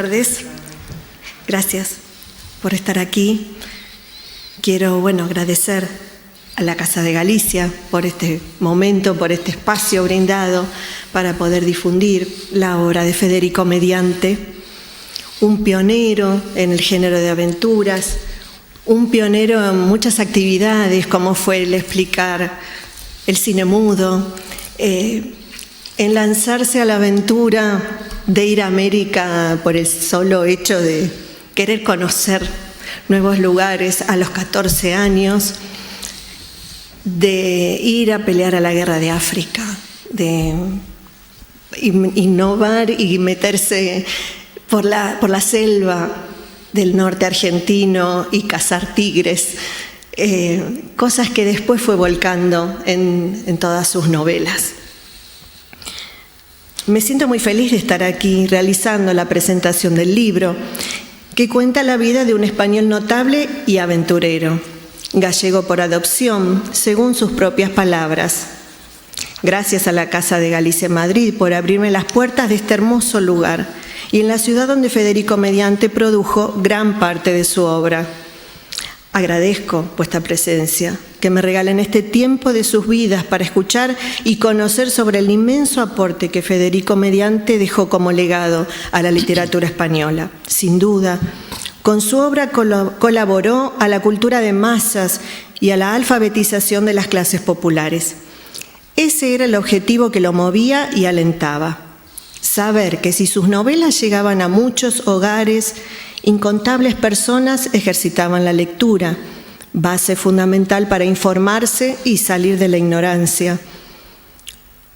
Buenas tardes. Gracias por estar aquí. Quiero, agradecer a la Casa de Galicia por este momento, por este espacio brindado para poder difundir la obra de Federico Mediante, un pionero en el género de aventuras, un pionero en muchas actividades, como fue el explicar el cine mudo, en lanzarse a la aventura de ir a América por el solo hecho de querer conocer nuevos lugares a los 14 años, de ir a pelear a la guerra de África, de innovar y meterse por la selva del norte argentino y cazar tigres, cosas que después fue volcando en todas sus novelas. Me siento muy feliz de estar aquí realizando la presentación del libro, que cuenta la vida de un español notable y aventurero, gallego por adopción, según sus propias palabras. Gracias a la Casa de Galicia en Madrid por abrirme las puertas de este hermoso lugar y en la ciudad donde Federico Mediante produjo gran parte de su obra. Agradezco vuestra presencia, que me regalen este tiempo de sus vidas para escuchar y conocer sobre el inmenso aporte que Federico Mediante dejó como legado a la literatura española. Sin duda, con su obra colaboró a la cultura de masas y a la alfabetización de las clases populares. Ese era el objetivo que lo movía y alentaba. Saber que si sus novelas llegaban a muchos hogares, incontables personas ejercitaban la lectura, base fundamental para informarse y salir de la ignorancia.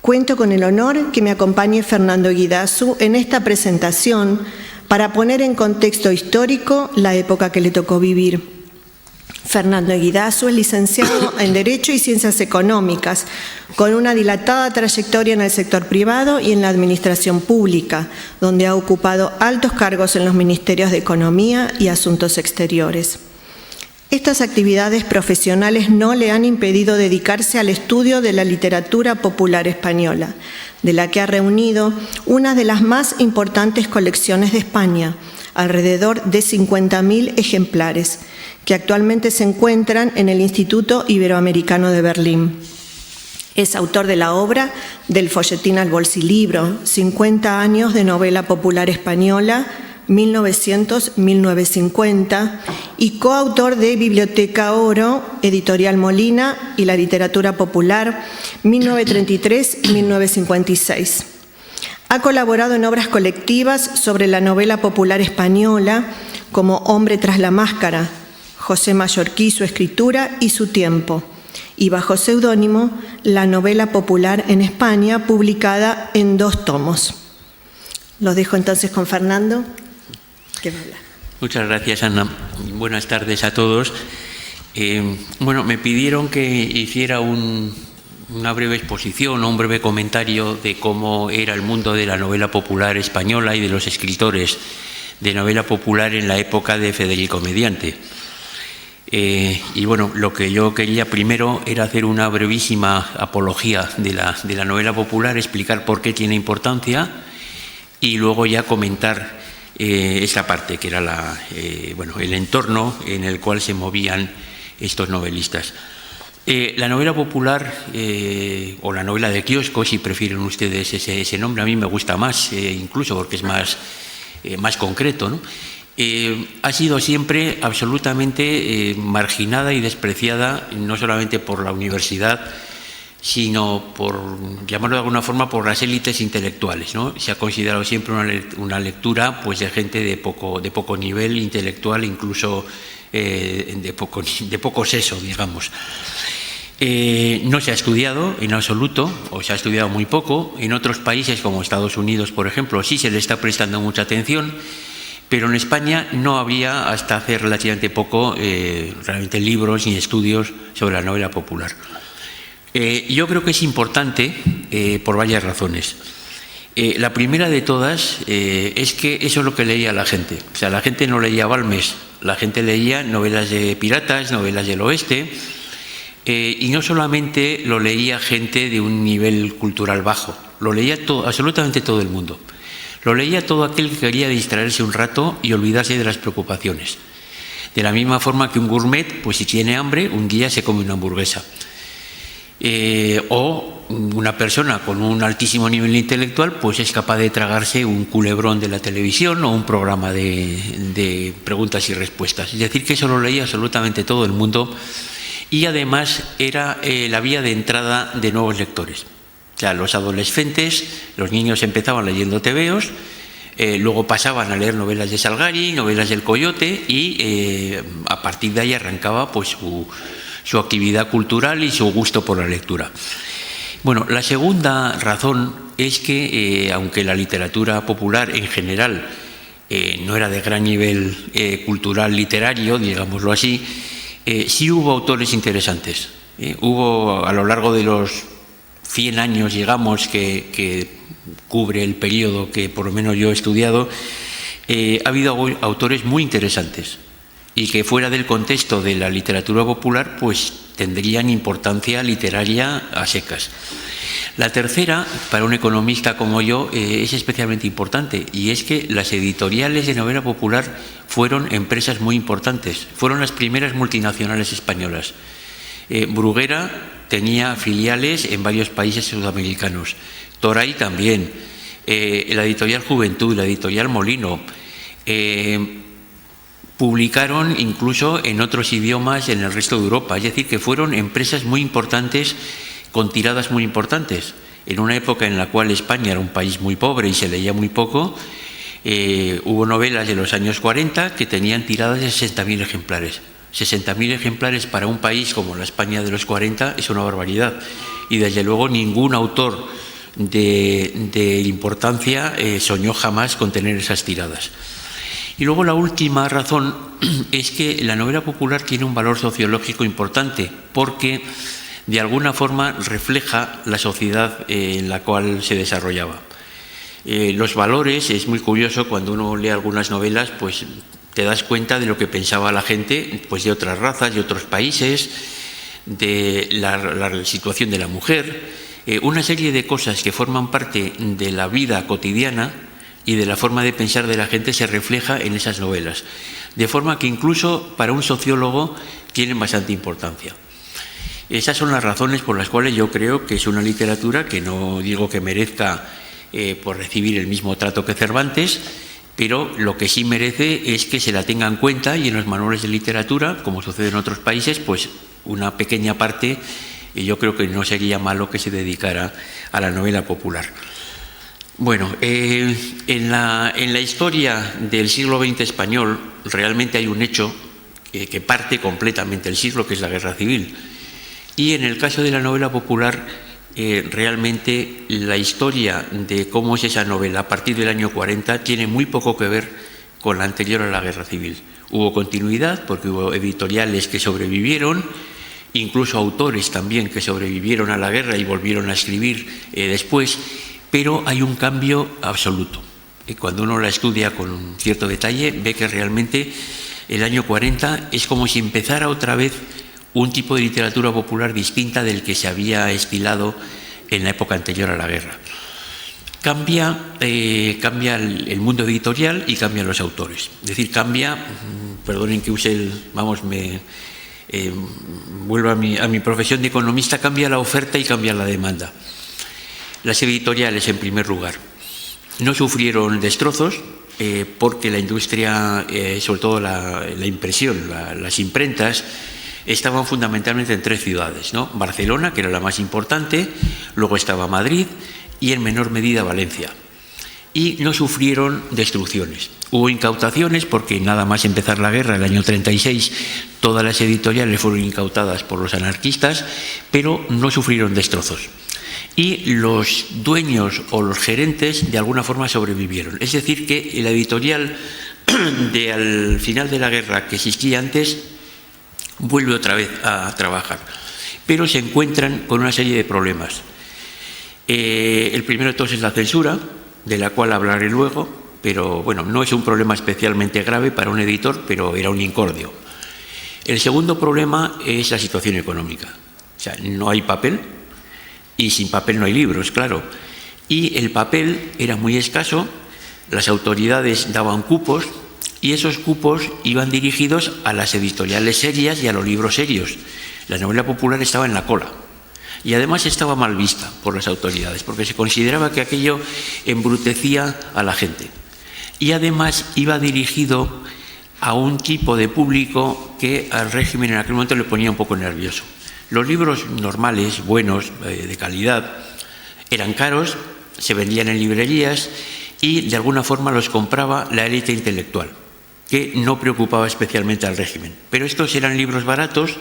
Cuento con el honor que me acompañe Fernando Eguidazu en esta presentación para poner en contexto histórico la época que le tocó vivir. Fernando Eguidazu es licenciado en Derecho y Ciencias Económicas, con una dilatada trayectoria en el sector privado y en la administración pública, donde ha ocupado altos cargos en los Ministerios de Economía y Asuntos Exteriores. Estas actividades profesionales no le han impedido dedicarse al estudio de la literatura popular española, de la que ha reunido una de las más importantes colecciones de España, alrededor de 50.000 ejemplares, que actualmente se encuentran en el Instituto Iberoamericano de Berlín. Es autor de la obra Del folletín al bolsilibro, 50 años de novela popular española, 1900-1950, y coautor de Biblioteca Oro, Editorial Molina y la literatura popular, 1933-1956. Ha colaborado en obras colectivas sobre la novela popular española, como Hombre tras la máscara, José Mallorquí, su escritura y su tiempo, y bajo seudónimo La novela popular en España, publicada en 2 tomos. Lo dejo entonces con Fernando, que va a hablar. Muchas gracias, Ana. Buenas tardes a todos. Me pidieron que hiciera una breve exposición o un breve comentario de cómo era el mundo de la novela popular española y de los escritores de novela popular en la época de Federico Mediante. Lo que yo quería primero era hacer una brevísima apología de la novela popular, explicar por qué tiene importancia y luego ya comentar esa parte que era el entorno en el cual se movían estos novelistas. La novela popular, o la novela de kiosco, si prefieren ustedes ese nombre, a mí me gusta más, incluso porque es más concreto, ¿no? Ha sido siempre absolutamente marginada y despreciada, no solamente por la universidad, sino por, llamarlo de alguna forma, por las élites intelectuales, ¿no? Se ha considerado siempre una lectura pues, de gente de poco nivel intelectual, incluso de poco seso, digamos. No se ha estudiado en absoluto, o se ha estudiado muy poco. En otros países, como Estados Unidos, por ejemplo, sí se le está prestando mucha atención, pero en España no había, hasta hace relativamente poco, realmente libros ni estudios sobre la novela popular. Yo creo que es importante por varias razones. La primera de todas es que eso es lo que leía la gente. O sea, la gente no leía Balmes, la gente leía novelas de piratas, novelas del oeste, y no solamente lo leía gente de un nivel cultural bajo, lo leía absolutamente todo el mundo. Lo leía todo aquel que quería distraerse un rato y olvidarse de las preocupaciones. De la misma forma que un gourmet, pues si tiene hambre, un día se come una hamburguesa. O una persona con un altísimo nivel intelectual, pues es capaz de tragarse un culebrón de la televisión o un programa de preguntas y respuestas. Es decir, que eso lo leía absolutamente todo el mundo y además era la vía de entrada de nuevos lectores. O sea, los adolescentes, los niños empezaban leyendo tebeos, luego pasaban a leer novelas de Salgari, novelas del Coyote y a partir de ahí arrancaba pues su actividad cultural y su gusto por la lectura. Bueno, la segunda razón es que, aunque la literatura popular en general no era de gran nivel cultural literario, digámoslo así, sí hubo autores interesantes. Hubo a lo largo de los 100 años, digamos, que cubre el periodo que por lo menos yo he estudiado, ha habido autores muy interesantes y que fuera del contexto de la literatura popular pues tendrían importancia literaria a secas. La tercera, para un economista como yo, es especialmente importante, y es que las editoriales de novela popular fueron empresas muy importantes, fueron las primeras multinacionales españolas. Bruguera tenía filiales en varios países sudamericanos, Toray también, la editorial Juventud, la editorial Molino, publicaron incluso en otros idiomas en el resto de Europa, es decir, que fueron empresas muy importantes con tiradas muy importantes. En una época en la cual España era un país muy pobre y se leía muy poco, hubo novelas de los años 40 que tenían tiradas de 60.000 ejemplares. 60.000 ejemplares para un país como la España de los 40 es una barbaridad. Y desde luego ningún autor de importancia soñó jamás con tener esas tiradas. Y luego la última razón es que la novela popular tiene un valor sociológico importante porque de alguna forma refleja la sociedad en la cual se desarrollaba. Los valores, es muy curioso cuando uno lee algunas novelas, pues te das cuenta de lo que pensaba la gente pues de otras razas, de otros países, de la situación de la mujer, una serie de cosas que forman parte de la vida cotidiana y de la forma de pensar de la gente se refleja en esas novelas, de forma que incluso para un sociólogo tienen bastante importancia. Esas son las razones por las cuales yo creo que es una literatura que no digo que merezca por recibir el mismo trato que Cervantes, pero lo que sí merece es que se la tenga en cuenta y en los manuales de literatura, como sucede en otros países, pues una pequeña parte, y yo creo que no sería malo que se dedicara a la novela popular. Bueno, en la historia del siglo XX español realmente hay un hecho que parte completamente el siglo, que es la Guerra Civil. Y en el caso de la novela popular, realmente la historia de cómo es esa novela a partir del año 40 tiene muy poco que ver con la anterior a la Guerra Civil. Hubo continuidad porque hubo editoriales que sobrevivieron, incluso autores también que sobrevivieron a la guerra y volvieron a escribir después, pero hay un cambio absoluto. Cuando uno la estudia con cierto detalle, ve que realmente el año 40 es como si empezara otra vez un tipo de literatura popular distinta del que se había estilado en la época anterior a la guerra. Cambia el mundo editorial y cambian los autores. Es decir, cambia, perdonen que use vuelvo a mi profesión de economista, cambia la oferta y cambia la demanda. Las editoriales, en primer lugar, no sufrieron destrozos porque la industria, sobre todo la impresión, las imprentas, estaban fundamentalmente en 3 ciudades, ¿no? Barcelona, que era la más importante, luego estaba Madrid y en menor medida Valencia. Y no sufrieron destrucciones. Hubo incautaciones porque nada más empezar la guerra, el año 36, todas las editoriales fueron incautadas por los anarquistas, pero no sufrieron destrozos. Y los dueños o los gerentes de alguna forma sobrevivieron. Es decir, que la editorial al final de la guerra que existía antes vuelve otra vez a trabajar, pero se encuentran con una serie de problemas. El primero de todos es la censura, de la cual hablaré luego, pero bueno, no es un problema especialmente grave para un editor, pero era un incordio. El segundo problema es la situación económica. O sea, no hay papel y sin papel no hay libros, claro. Y el papel era muy escaso, Las autoridades daban cupos y esos cupos iban dirigidos a las editoriales serias y a los libros serios. La novela popular estaba en la cola y además estaba mal vista por las autoridades porque se consideraba que aquello embrutecía a la gente. Y además iba dirigido a un tipo de público que al régimen en aquel momento le ponía un poco nervioso. Los libros normales, buenos, de calidad, eran caros, se vendían en librerías y de alguna forma los compraba la élite intelectual, que no preocupaba especialmente al régimen. Pero estos eran libros baratos,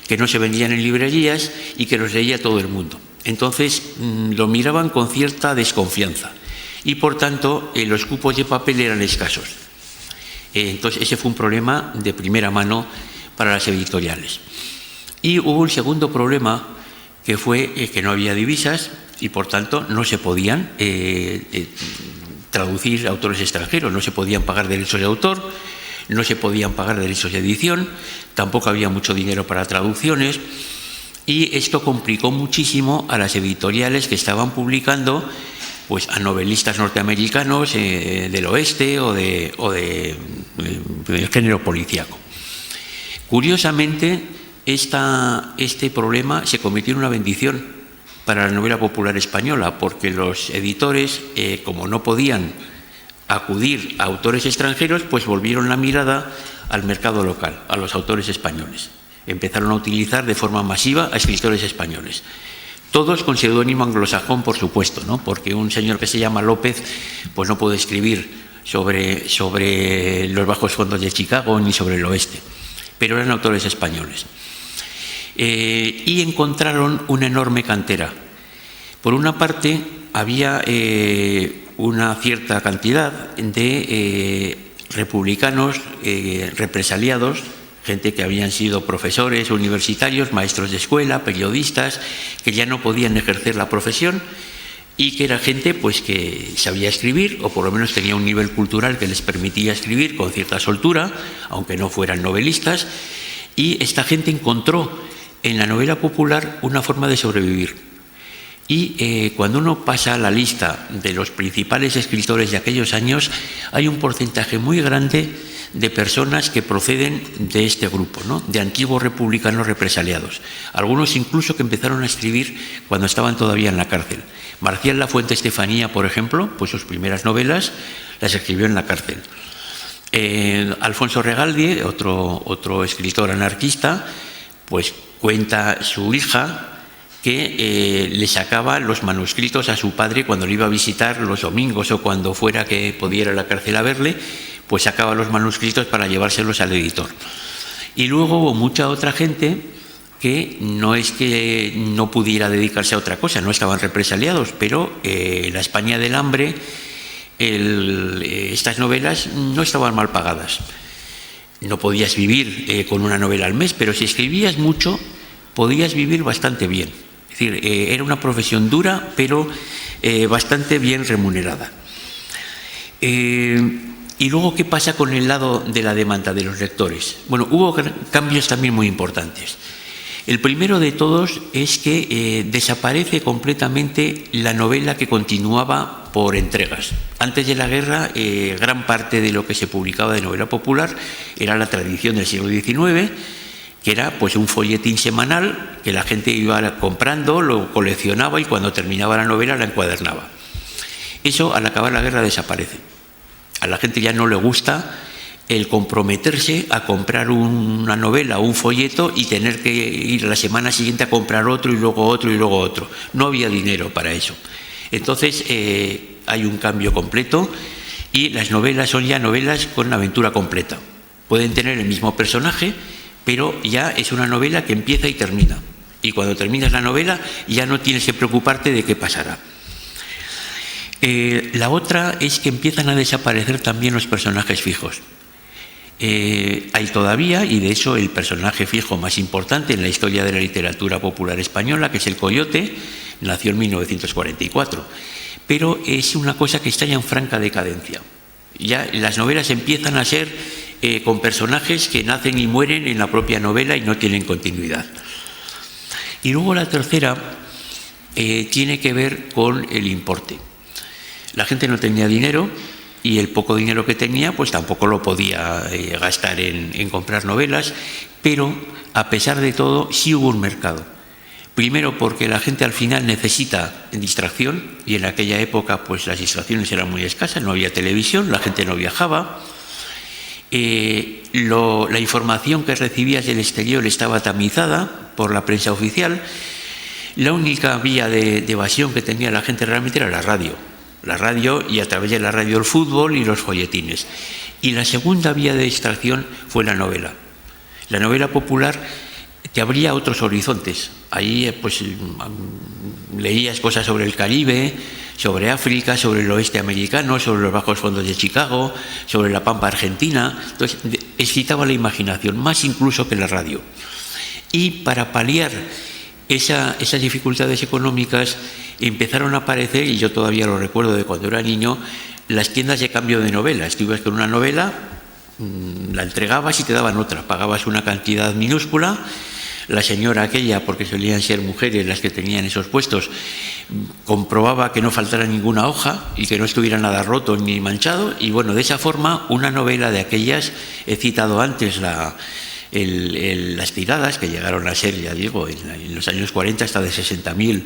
que no se vendían en librerías y que los leía todo el mundo. Entonces lo miraban con cierta desconfianza y por tanto los cupos de papel eran escasos. Entonces ese fue un problema de primera mano para las editoriales. Y hubo un segundo problema que fue que no había divisas y por tanto no se podían traducir autores extranjeros, no se podían pagar derechos de autor, no se podían pagar derechos de edición, tampoco había mucho dinero para traducciones y esto complicó muchísimo a las editoriales que estaban publicando pues, a novelistas norteamericanos del oeste o del género policíaco. Curiosamente, este problema se convirtió en una bendición para la novela popular española, porque los editores, como no podían acudir a autores extranjeros, pues volvieron la mirada al mercado local, a los autores españoles. Empezaron a utilizar de forma masiva a escritores españoles. Todos con seudónimo anglosajón, por supuesto, ¿no? Porque un señor que se llama López pues no puede escribir sobre los bajos fondos de Chicago ni sobre el oeste, pero eran autores españoles. Y encontraron una enorme cantera. Por una parte, había una cierta cantidad de republicanos represaliados, gente que habían sido profesores universitarios, maestros de escuela, periodistas, que ya no podían ejercer la profesión y que era gente pues, que sabía escribir o por lo menos tenía un nivel cultural que les permitía escribir con cierta soltura, aunque no fueran novelistas, y esta gente encontró en la novela popular una forma de sobrevivir. Y cuando uno pasa a la lista de los principales escritores de aquellos años, hay un porcentaje muy grande de personas que proceden de este grupo, ¿no? De antiguos republicanos represaliados. Algunos incluso que empezaron a escribir cuando estaban todavía en la cárcel. Marcial Lafuente Estefanía, por ejemplo, pues sus primeras novelas las escribió en la cárcel. Alfonso Regaldie, otro escritor anarquista, pues cuenta su hija que le sacaba los manuscritos a su padre cuando le iba a visitar los domingos o cuando fuera que pudiera a la cárcel a verle, pues sacaba los manuscritos para llevárselos al editor. Y luego hubo mucha otra gente que no es que no pudiera dedicarse a otra cosa, no estaban represaliados, pero en la España del hambre estas novelas no estaban mal pagadas. No podías vivir con una novela al mes, pero si escribías mucho podías vivir bastante bien. Es decir, era una profesión dura, pero bastante bien remunerada. Y luego, ¿qué pasa con el lado de la demanda de los lectores? Bueno, hubo cambios también muy importantes. El primero de todos es que desaparece completamente la novela que continuaba por entregas. Antes de la guerra, gran parte de lo que se publicaba de novela popular era la tradición del siglo XIX, que era pues un folletín semanal que la gente iba comprando, lo coleccionaba y cuando terminaba la novela la encuadernaba. Eso al acabar la guerra desaparece. A la gente ya no le gusta el comprometerse a comprar una novela o un folleto y tener que ir la semana siguiente a comprar otro y luego otro y luego otro. No había dinero para eso. Entonces hay un cambio completo y las novelas son ya novelas con aventura completa. Pueden tener el mismo personaje, pero ya es una novela que empieza y termina. Y cuando terminas la novela ya no tienes que preocuparte de qué pasará. La otra es que empiezan a desaparecer también los personajes fijos. Hay todavía, y de hecho el personaje fijo más importante en la historia de la literatura popular española, que es el Coyote, nació en 1944, pero es una cosa que está ya en franca decadencia. Ya las novelas empiezan a ser con personajes que nacen y mueren en la propia novela y no tienen continuidad. Y luego la tercera tiene que ver con el importe. La gente no tenía dinero y el poco dinero que tenía pues tampoco lo podía gastar en comprar novelas, pero a pesar de todo sí hubo un mercado. Primero porque la gente al final necesita distracción, y en aquella época pues las distracciones eran muy escasas, no había televisión, la gente no viajaba, la información que recibías del exterior estaba tamizada por la prensa oficial. La única vía de evasión que tenía la gente realmente era la radio, y a través de la radio el fútbol y los folletines. Y la segunda vía de distracción fue la novela. La novela popular te abría otros horizontes. Ahí pues leías cosas sobre el Caribe, sobre África, sobre el oeste americano, sobre los bajos fondos de Chicago, sobre la pampa argentina. Entonces excitaba la imaginación, más incluso que la radio. Y para paliar esas dificultades económicas empezaron a aparecer, y yo todavía lo recuerdo de cuando era niño, las tiendas de cambio de novelas. Tú ibas con una novela, la entregabas y te daban otra, pagabas una cantidad minúscula. La señora aquella, porque solían ser mujeres las que tenían esos puestos, comprobaba que no faltara ninguna hoja y que no estuviera nada roto ni manchado, y bueno, de esa forma una novela de aquellas, he citado antes las tiradas que llegaron a ser, ya digo, en los años 40 hasta de 60.000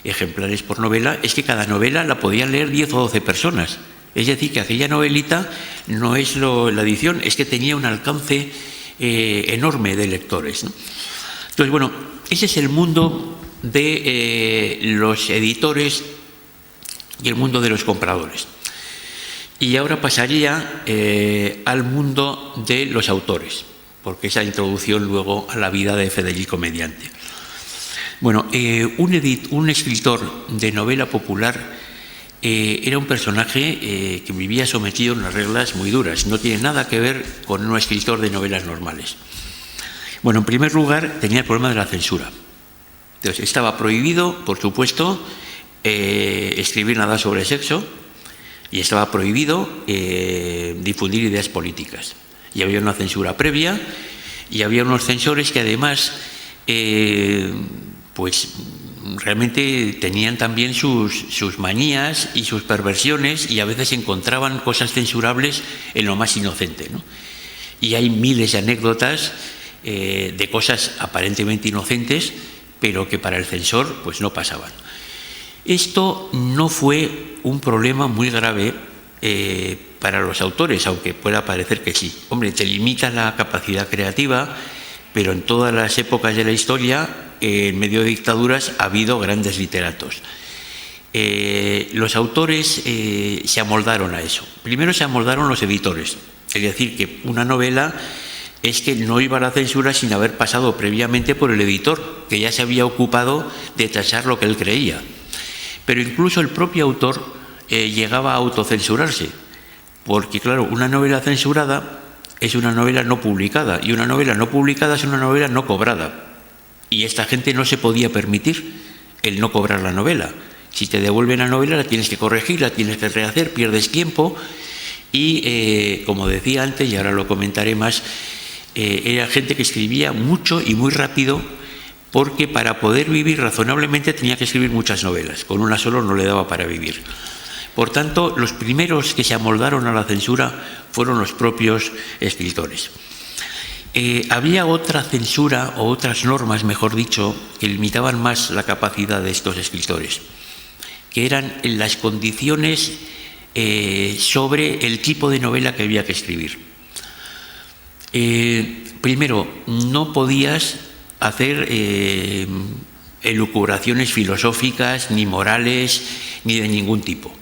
ejemplares por novela, es que cada novela la podían leer 10 o 12 personas. Es decir, que aquella novelita no es la edición, es que tenía un alcance enorme de lectores, ¿no? Entonces, bueno, ese es el mundo de los editores y el mundo de los compradores. Y ahora pasaría al mundo de los autores, porque esa introducción luego a la vida de Federico Mediante. Bueno, un escritor de novela popular era un personaje que vivía sometido a unas reglas muy duras. No tiene nada que ver con un escritor de novelas normales. Bueno, en primer lugar, tenía el problema de la censura. Entonces, estaba prohibido, por supuesto, escribir nada sobre sexo, y estaba prohibido difundir ideas políticas. Y había una censura previa, y había unos censores que además, pues realmente tenían también sus manías y sus perversiones, y a veces encontraban cosas censurables en lo más inocente, ¿no? Y hay miles de anécdotas de cosas aparentemente inocentes, pero que para el censor pues no pasaban. Esto no fue un problema muy grave para los autores, aunque pueda parecer que sí. Hombre, te limita la capacidad creativa, pero en todas las épocas de la historia, en medio de dictaduras, ha habido grandes literatos. Los autores se amoldaron a eso. Primero se amoldaron los editores, es decir, que una novela es que no iba a la censura sin haber pasado previamente por el editor, que ya se había ocupado de tachar lo que él creía. Pero incluso el propio autor llegaba a autocensurarse, porque claro, una novela censurada es una novela no publicada, y una novela no publicada es una novela no cobrada. Y esta gente no se podía permitir el no cobrar la novela. Si te devuelven la novela, la tienes que corregir, la tienes que rehacer, pierdes tiempo, y como decía antes, y ahora lo comentaré más, era gente que escribía mucho y muy rápido, porque para poder vivir razonablemente tenía que escribir muchas novelas, con una solo no le daba para vivir. Por tanto, los primeros que se amoldaron a la censura fueron los propios escritores. Había otra censura, o otras normas, mejor dicho, que limitaban más la capacidad de estos escritores, que eran las condiciones sobre el tipo de novela que había que escribir. Primero, no podías hacer elucubraciones filosóficas, ni morales, ni de ningún tipo,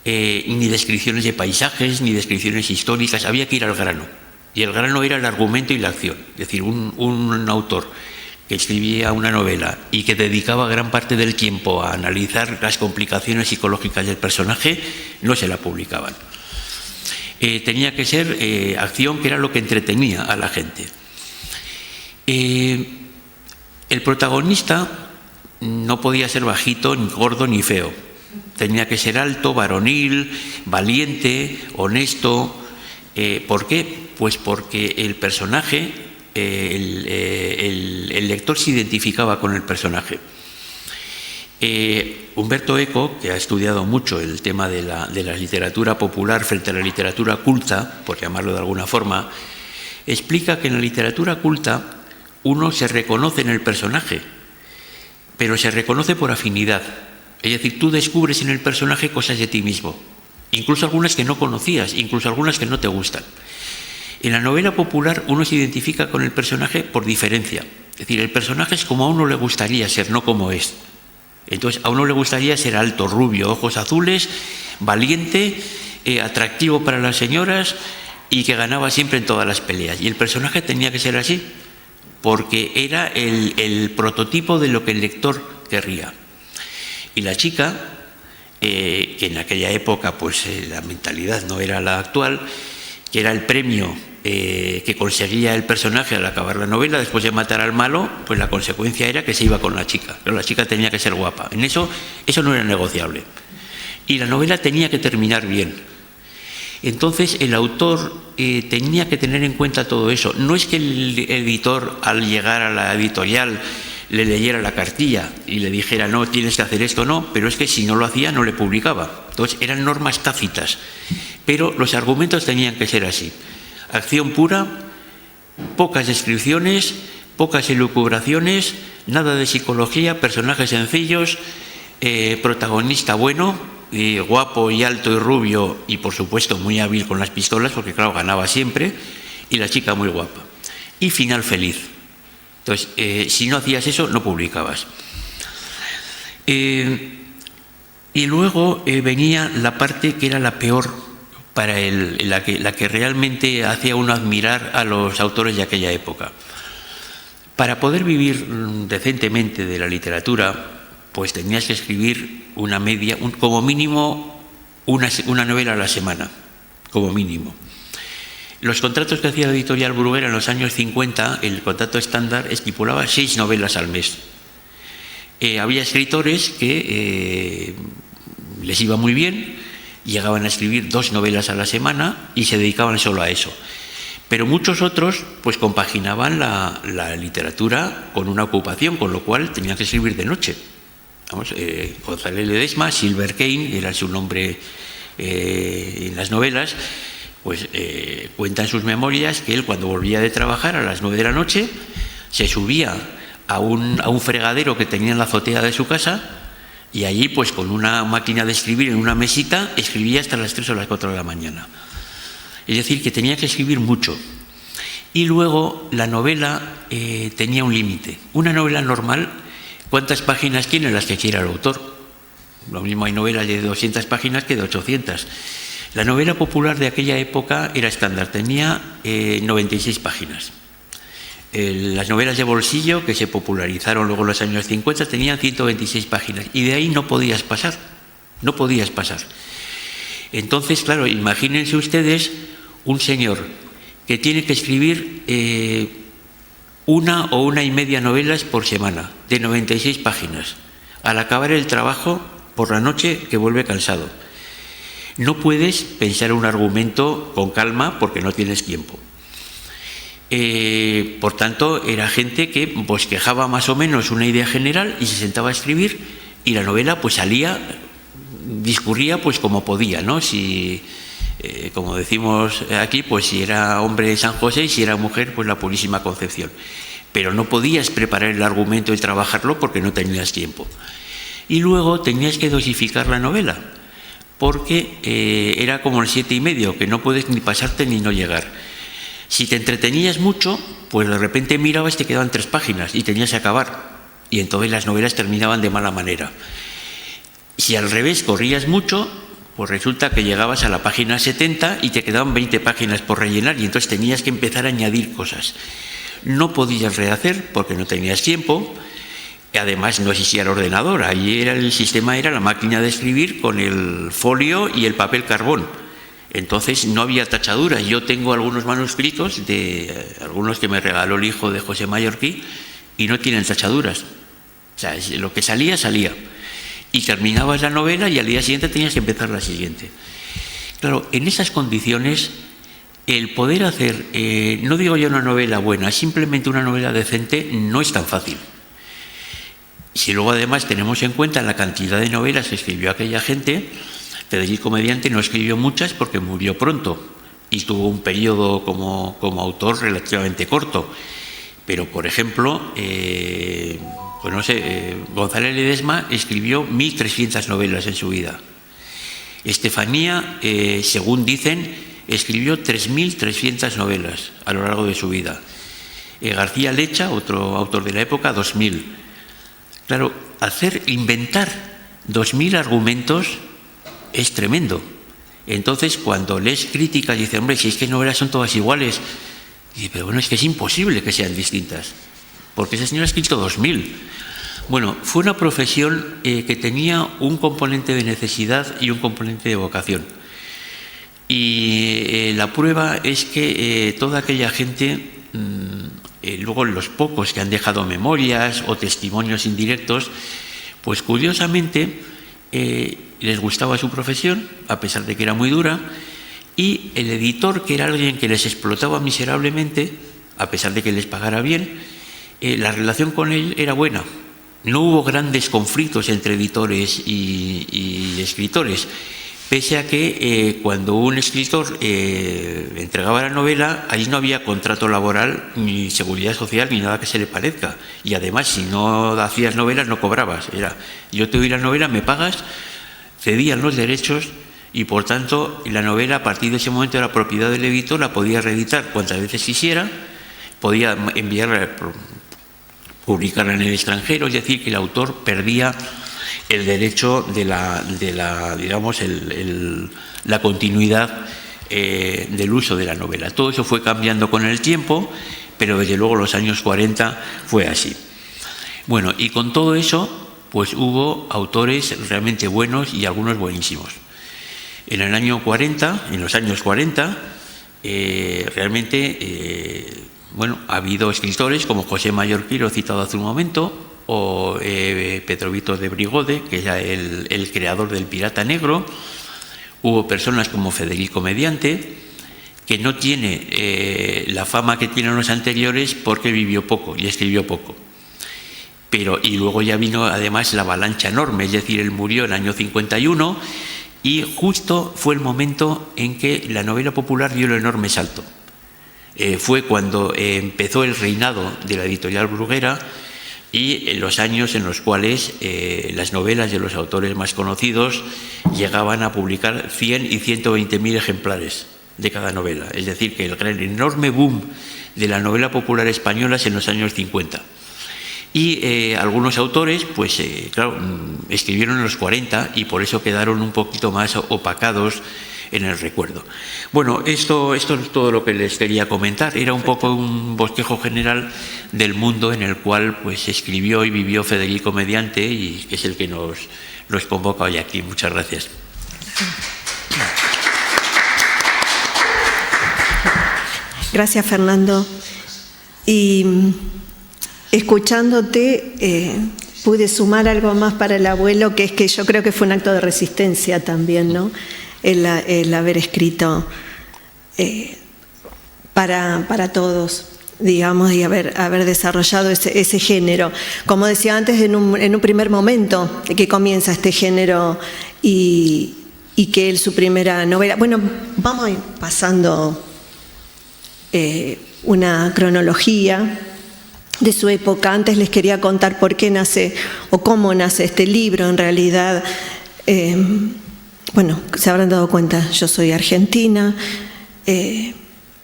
ni descripciones de paisajes, ni descripciones históricas. Había que ir al grano, y el grano era el argumento y la acción. Es decir, un autor que escribía una novela y que dedicaba gran parte del tiempo a analizar las complicaciones psicológicas del personaje, no se la publicaban. Tenía que ser acción, que era lo que entretenía a la gente. El protagonista no podía ser bajito, ni gordo, ni feo. Tenía que ser alto, varonil, valiente, honesto. ¿Por qué? Pues porque el personaje, el lector se identificaba con el personaje. Umberto Eco, que ha estudiado mucho el tema de la literatura popular frente a la literatura culta, por llamarlo de alguna forma, explica que en la literatura culta uno se reconoce en el personaje, pero se reconoce por afinidad. Es decir, tú descubres en el personaje cosas de ti mismo, incluso algunas que no conocías, incluso algunas que no te gustan. En la novela popular uno se identifica con el personaje por diferencia. Es decir, el personaje es como a uno le gustaría ser, no como es. Entonces, a uno le gustaría ser alto, rubio, ojos azules, valiente, atractivo para las señoras y que ganaba siempre en todas las peleas. Y el personaje tenía que ser así, porque era el prototipo de lo que el lector querría. Y la chica, que en aquella época pues la mentalidad no era la actual, que era el premio que conseguía el personaje al acabar la novela, después de matar al malo, pues la consecuencia era que se iba con la chica. Pero la chica tenía que ser guapa. En eso no era negociable. Y la novela tenía que terminar bien. Entonces el autor tenía que tener en cuenta todo eso. No es que el editor, al llegar a la editorial, le leyera la cartilla y le dijera no, tienes que hacer esto, no, pero es que si no lo hacía no le publicaba. Entonces eran normas tácitas, pero los argumentos tenían que ser así: acción pura, pocas descripciones, pocas elucubraciones, nada de psicología, personajes sencillos, protagonista bueno, guapo y alto y rubio y por supuesto muy hábil con las pistolas, porque claro, ganaba siempre, y la chica muy guapa, y final feliz. Entonces, si no hacías eso, no publicabas. Y luego venía la parte que era la peor para él, la que realmente hacía uno admirar a los autores de aquella época. Para poder vivir decentemente de la literatura, pues tenías que escribir una media, como mínimo una novela a la semana, como mínimo. Los contratos que hacía la editorial Bruguera en los años 50, el contrato estándar estipulaba 6 novelas al mes. Había escritores que les iba muy bien, llegaban a escribir 2 novelas a la semana y se dedicaban solo a eso. Pero muchos otros pues compaginaban la literatura con una ocupación, con lo cual tenían que escribir de noche. Vamos, González Ledesma, Silver Kane, era su nombre en las novelas, pues cuenta en sus memorias que él, cuando volvía de trabajar a las 9 de la noche, se subía a un fregadero que tenía en la azotea de su casa y allí, pues con una máquina de escribir en una mesita, escribía hasta las 3 o las 4 de la mañana. Es decir, que tenía que escribir mucho. Y luego la novela tenía un límite. Una novela normal, ¿cuántas páginas tiene? Las que quiera el autor. Lo mismo hay novelas de 200 páginas que de 800. La novela popular de aquella época era estándar, tenía 96 páginas. Las novelas de bolsillo, que se popularizaron luego en los años 50, tenían 126 páginas y de ahí no podías pasar, no podías pasar. Entonces, claro, imagínense ustedes un señor que tiene que escribir 1 o 1 y media novelas por semana, de 96 páginas, al acabar el trabajo por la noche, que vuelve cansado. No puedes pensar un argumento con calma porque no tienes tiempo. Por tanto, era gente que bosquejaba más o menos una idea general y se sentaba a escribir, y la novela pues salía, discurría pues como podía, ¿no? Si, como decimos aquí, pues si era hombre de San José y si era mujer, pues la Purísima Concepción. Pero no podías preparar el argumento y trabajarlo porque no tenías tiempo. Y luego tenías que dosificar la novela, porque era como el 7,5, que no puedes ni pasarte ni no llegar. Si te entretenías mucho, pues de repente mirabas y te quedaban 3 páginas y tenías que acabar. Y entonces las novelas terminaban de mala manera. Si al revés corrías mucho, pues resulta que llegabas a la página 70 y te quedaban 20 páginas por rellenar y entonces tenías que empezar a añadir cosas. No podías rehacer porque no tenías tiempo. Además no existía el ordenador, ahí el sistema era la máquina de escribir con el folio y el papel carbón. Entonces no había tachaduras. Yo tengo algunos manuscritos de algunos que me regaló el hijo de José Mallorquí y no tienen tachaduras. O sea, lo que salía, salía. Y terminabas la novela y al día siguiente tenías que empezar la siguiente. Claro, en esas condiciones, el poder hacer, no digo yo una novela buena, simplemente una novela decente, no es tan fácil. Si luego además tenemos en cuenta la cantidad de novelas que escribió aquella gente, Federico Mediante no escribió muchas porque murió pronto y tuvo un periodo como autor relativamente corto. Pero, por ejemplo, González Ledesma escribió 1.300 novelas en su vida. Estefanía, según dicen, escribió 3.300 novelas a lo largo de su vida. García Lecha, otro autor de la época, 2.000. Claro, inventar 2.000 argumentos es tremendo. Entonces, cuando lees críticas, dices, hombre, si es que novelas son todas iguales, dice, pero bueno, es que es imposible que sean distintas, porque ese señor ha escrito 2.000. Bueno, fue una profesión que tenía un componente de necesidad y un componente de vocación. Y la prueba es que toda aquella gente, luego los pocos que han dejado memorias o testimonios indirectos, pues curiosamente les gustaba su profesión, a pesar de que era muy dura, y el editor, que era alguien que les explotaba miserablemente, a pesar de que les pagara bien, la relación con él era buena. No hubo grandes conflictos entre editores y escritores, pese a que cuando un escritor entregaba la novela, allí no había contrato laboral, ni seguridad social, ni nada que se le parezca. Y además, si no hacías novelas, no cobrabas. Era, yo te doy la novela, me pagas, cedían los derechos y, por tanto, la novela a partir de ese momento era propiedad del editor, la podía reeditar cuantas veces quisiera, podía enviarla, publicarla en el extranjero, es decir, que el autor perdía el derecho de la continuidad del uso de la novela. Todo eso fue cambiando con el tiempo, pero desde luego los años 40 fue así. Bueno, y con todo eso, pues hubo autores realmente buenos y algunos buenísimos. En los años 40, ha habido escritores como José Mallorquí, lo he citado hace un momento, o Pedro Vítor de Brigode, que era el creador del Pirata Negro. Hubo personas como Federico Mediante, que no tiene la fama que tienen los anteriores porque vivió poco y escribió poco. Y luego ya vino además la avalancha enorme, es decir, él murió en el año 51 y justo fue el momento en que la novela popular dio el enorme salto. Fue cuando empezó el reinado de la editorial Bruguera y en los años en los cuales las novelas de los autores más conocidos llegaban a publicar 100 y 120.000 ejemplares de cada novela. Es decir, que el enorme boom de la novela popular española es en los años 50. Y algunos autores, pues claro, escribieron en los 40 y por eso quedaron un poquito más opacados en el recuerdo. Bueno, esto es todo lo que les quería comentar. Era un poco un bosquejo general del mundo en el cual pues escribió y vivió Federico Mediante, y que es el que nos convoca hoy aquí. Muchas gracias. Gracias, Fernando. Y escuchándote, pude sumar algo más para el abuelo, que es que yo creo que fue un acto de resistencia también, ¿no? El haber escrito para todos, digamos, y haber desarrollado ese género. Como decía antes, en un primer momento que comienza este género y que él, su primera novela... Bueno, vamos a ir pasando una cronología de su época. Antes les quería contar por qué nace o cómo nace este libro. En realidad, bueno, se habrán dado cuenta, yo soy argentina.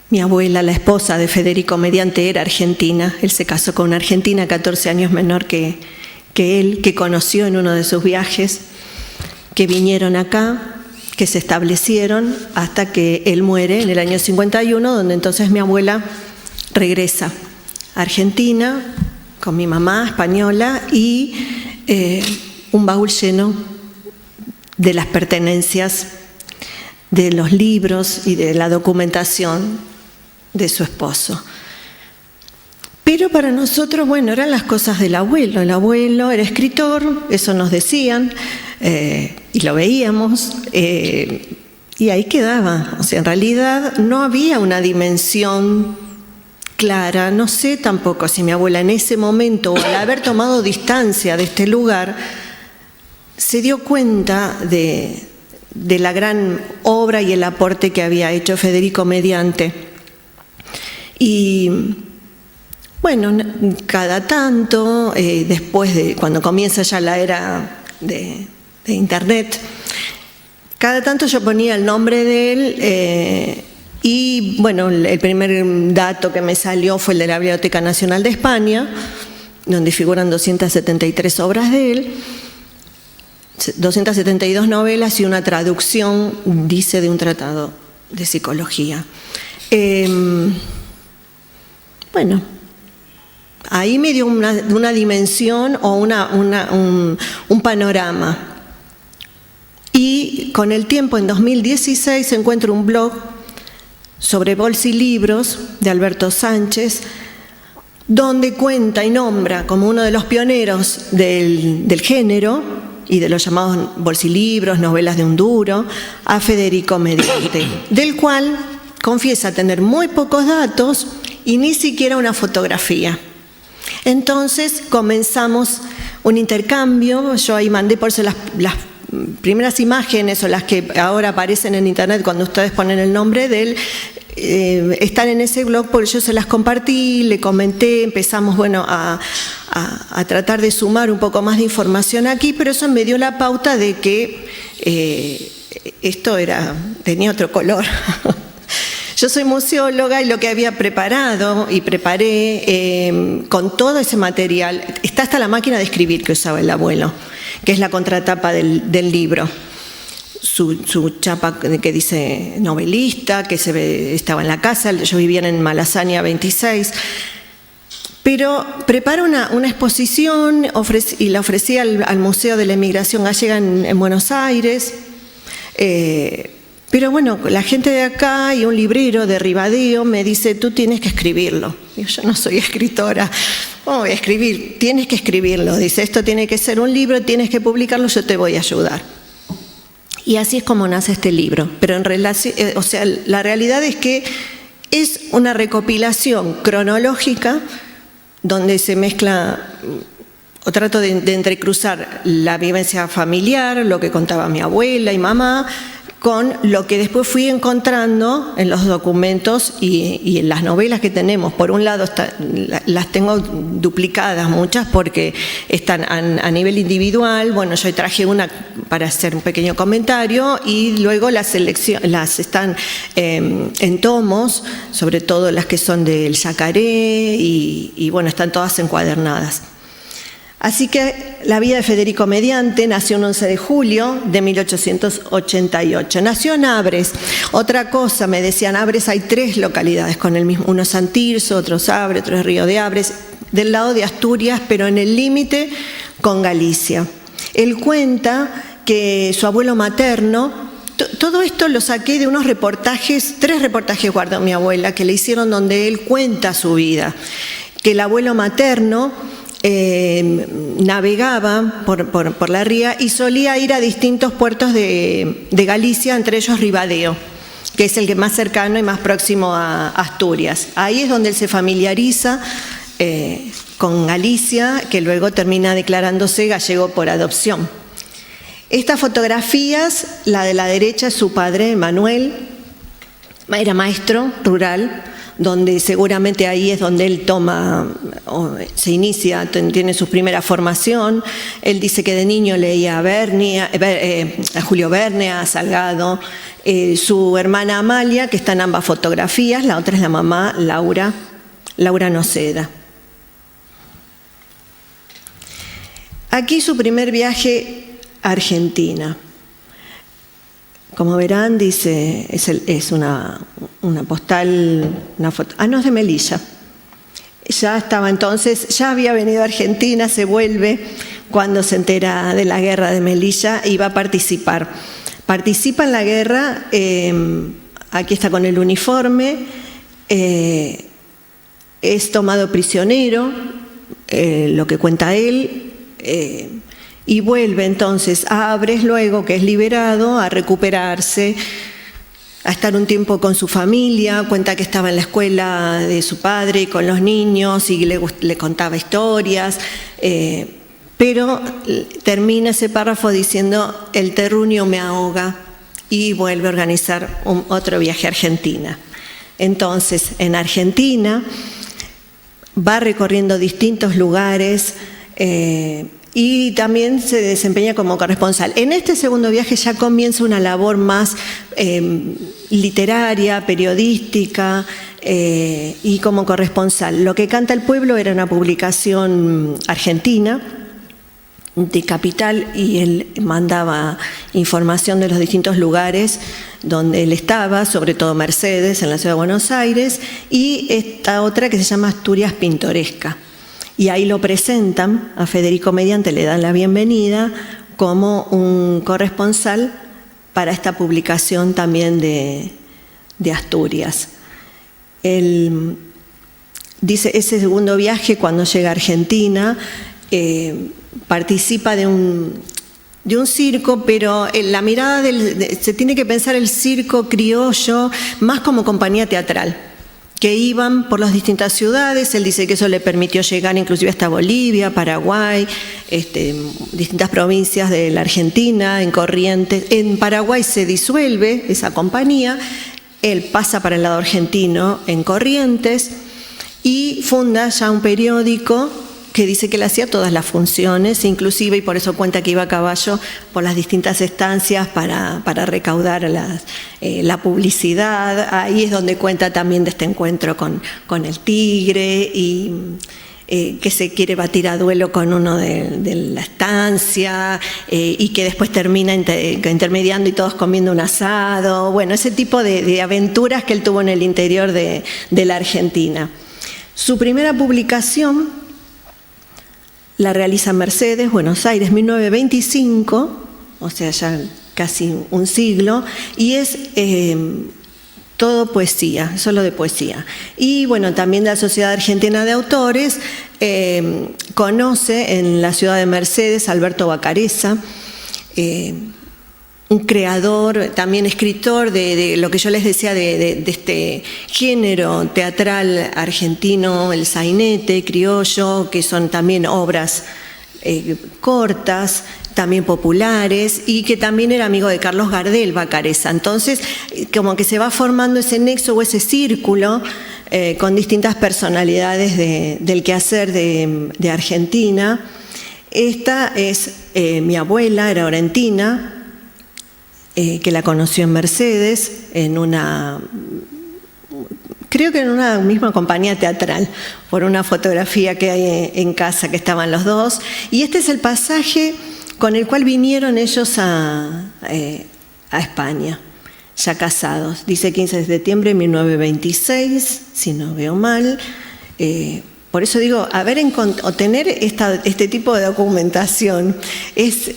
Mi abuela, la esposa de Federico Mediante, era argentina. Él se casó con una argentina 14 años menor que él, que conoció en uno de sus viajes, que vinieron acá, que se establecieron hasta que él muere en el año 51, donde entonces mi abuela regresa a Argentina con mi mamá española y un baúl lleno de las pertenencias, de los libros y de la documentación de su esposo. Pero para nosotros, bueno, eran las cosas del abuelo. El abuelo era escritor, eso nos decían, y lo veíamos, y ahí quedaba. O sea, en realidad no había una dimensión clara. No sé tampoco si mi abuela en ese momento, o al haber tomado distancia de este lugar, se dio cuenta de la gran obra y el aporte que había hecho Federico Mediante. Y bueno, cada tanto, después de cuando comienza ya la era de Internet, cada tanto yo ponía el nombre de él y bueno, el primer dato que me salió fue el de la Biblioteca Nacional de España, donde figuran 273 obras de él, 272 novelas y una traducción, dice, de un tratado de psicología. Bueno, ahí me dio una dimensión o un panorama. Y con el tiempo, en 2016, encuentro un blog sobre bolsilibros de Alberto Sánchez, donde cuenta y nombra como uno de los pioneros del género y de los llamados bolsilibros, novelas de un duro, a Federico Mediante, del cual confiesa tener muy pocos datos y ni siquiera una fotografía. Entonces comenzamos un intercambio. Yo ahí mandé por eso las primeras imágenes, o las que ahora aparecen en internet cuando ustedes ponen el nombre de él, están en ese blog porque yo se las compartí, le comenté, empezamos a tratar de sumar un poco más de información aquí, pero eso me dio la pauta de que esto tenía otro color. Yo soy museóloga y lo que había preparado y preparé con todo ese material, está hasta la máquina de escribir que usaba el abuelo, que es la contratapa del libro. Su chapa que dice novelista, que estaba en la casa, yo vivía en Malasaña 26. Pero preparo una exposición y la ofrecí al Museo de la Emigración Gallega en Buenos Aires. Pero bueno, la gente de acá y un librero de Ribadeo me dice, tú tienes que escribirlo. Yo no soy escritora, ¿cómo voy a escribir? Tienes que escribirlo. Dice, esto tiene que ser un libro, tienes que publicarlo, yo te voy a ayudar. Y así es como nace este libro. Pero en relación, la realidad es que es una recopilación cronológica donde se mezcla, o trato de entrecruzar la vivencia familiar, lo que contaba mi abuela y mamá, con lo que después fui encontrando en los documentos y en las novelas que tenemos. Por un lado, las tengo duplicadas muchas porque están a nivel individual. Bueno, yo traje una para hacer un pequeño comentario y luego las están en tomos, sobre todo las que son del Yacaré y bueno, están todas encuadernadas. Así que la vida de Federico Mediante nació el 11 de julio de 1888. Nació en Abres. Otra cosa, me decían, Abres hay 3 localidades con el mismo, uno es San Tirso, otro es Abres, otro es Río de Abres, del lado de Asturias, pero en el límite con Galicia. Él cuenta que su abuelo materno, todo esto lo saqué de unos reportajes, 3 reportajes guardó mi abuela, que le hicieron donde él cuenta su vida, que el abuelo materno navegaba por la ría y solía ir a distintos puertos de Galicia, entre ellos Ribadeo, que es el que más cercano y más próximo a Asturias. Ahí es donde él se familiariza con Galicia, que luego termina declarándose gallego por adopción. Estas fotografías, la de la derecha es su padre, Manuel, era maestro rural, donde seguramente ahí es donde él se inicia, tiene su primera formación. Él dice que de niño leía a Julio Verne, a Salgado. Su hermana Amalia, que está en ambas fotografías, la otra es la mamá, Laura Noceda. Aquí su primer viaje a Argentina. Como verán, dice, es una postal, una foto. No, es de Melilla. Ya estaba entonces, ya había venido a Argentina, se vuelve cuando se entera de la guerra de Melilla y va a participar. Participa en la guerra, aquí está con el uniforme, es tomado prisionero, lo que cuenta él, y vuelve entonces a Abres luego, que es liberado, a recuperarse a estar un tiempo con su familia, cuenta que estaba en la escuela de su padre con los niños y le contaba historias, pero termina ese párrafo diciendo: el terruño me ahoga, y vuelve a organizar otro viaje a Argentina. Entonces, en Argentina va recorriendo distintos lugares, y también se desempeña como corresponsal. En este segundo viaje ya comienza una labor más literaria, periodística, y como corresponsal. Lo que canta el pueblo era una publicación argentina de Capital, y él mandaba información de los distintos lugares donde él estaba, sobre todo Mercedes, en la ciudad de Buenos Aires, y esta otra que se llama Asturias Pintoresca. Y ahí lo presentan a Federico Mediante, le dan la bienvenida como un corresponsal para esta publicación también de Asturias. Él dice, ese segundo viaje, cuando llega a Argentina, participa de un circo, pero la mirada se tiene que pensar el circo criollo más como compañía teatral, que iban por las distintas ciudades. Él dice que eso le permitió llegar inclusive hasta Bolivia, Paraguay, distintas provincias de la Argentina, en Corrientes. En Paraguay se disuelve esa compañía, él pasa para el lado argentino en Corrientes y funda ya un periódico que dice que le hacía todas las funciones, inclusive, y por eso cuenta que iba a caballo por las distintas estancias para recaudar la publicidad. Ahí es donde cuenta también de este encuentro con el tigre, y que se quiere batir a duelo con uno de la estancia, y que después termina intermediando y todos comiendo un asado. Bueno, ese tipo de aventuras que él tuvo en el interior de la Argentina. Su primera publicación la realiza en Mercedes, Buenos Aires, 1925, o sea, ya casi un siglo, y es todo poesía, solo de poesía. Y bueno, también de la Sociedad Argentina de Autores, conoce en la ciudad de Mercedes a Alberto Bacareza, un creador, también escritor de lo que yo les decía de este género teatral argentino, el sainete, criollo, que son también obras cortas, también populares, y que también era amigo de Carlos Gardel, Bacareza. Entonces, como que se va formando ese nexo o ese círculo con distintas personalidades del quehacer de Argentina. Esta es mi abuela, era orentina, que la conoció en Mercedes, creo que en una misma compañía teatral, por una fotografía que hay en casa que estaban los dos. Y este es el pasaje con el cual vinieron ellos a España, ya casados. Dice 15 de septiembre de 1926, si no veo mal. Por eso digo, tener este tipo de documentación es,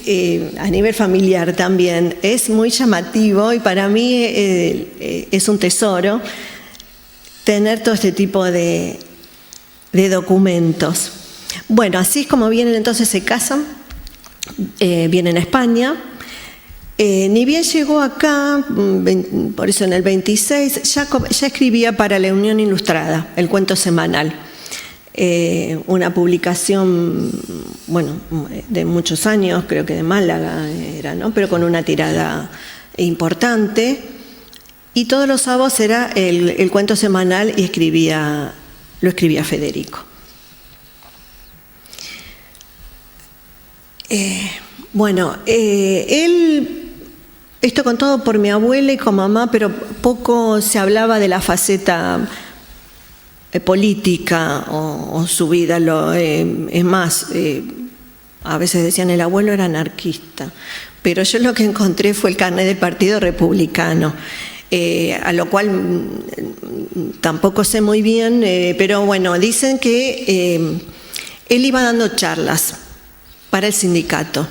a nivel familiar también, es muy llamativo, y para mí es un tesoro tener todo este tipo de documentos. Bueno, así es como vienen, entonces se casan, vienen a España. Ni bien llegó acá, por eso en el 26, ya escribía para la Unión Ilustrada, el cuento semanal. Una publicación, bueno, de muchos años, creo que de Málaga era, ¿no? Pero con una tirada importante, y todos los sábados era el cuento semanal, y lo escribía Federico. Esto contado por mi abuela y con mamá, pero poco se hablaba de la faceta política o su vida. Es más, a veces decían el abuelo era anarquista, pero yo lo que encontré fue el carnet del Partido Republicano, a lo cual tampoco sé muy bien, pero bueno, dicen que él iba dando charlas para el sindicato.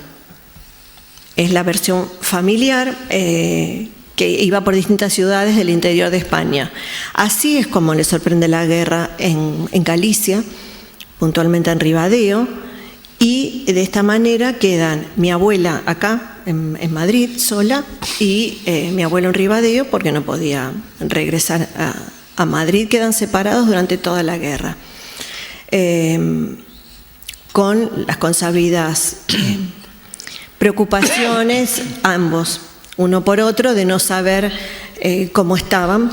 Es la versión familiar, que iba por distintas ciudades del interior de España. Así es como le sorprende la guerra en Galicia, puntualmente en Ribadeo, Y de esta manera quedan mi abuela acá, en Madrid, sola, y mi abuelo en Ribadeo, porque no podía regresar a Madrid. Quedan separados durante toda la guerra, con las consabidas preocupaciones, ambos, uno por otro, de no saber cómo estaban,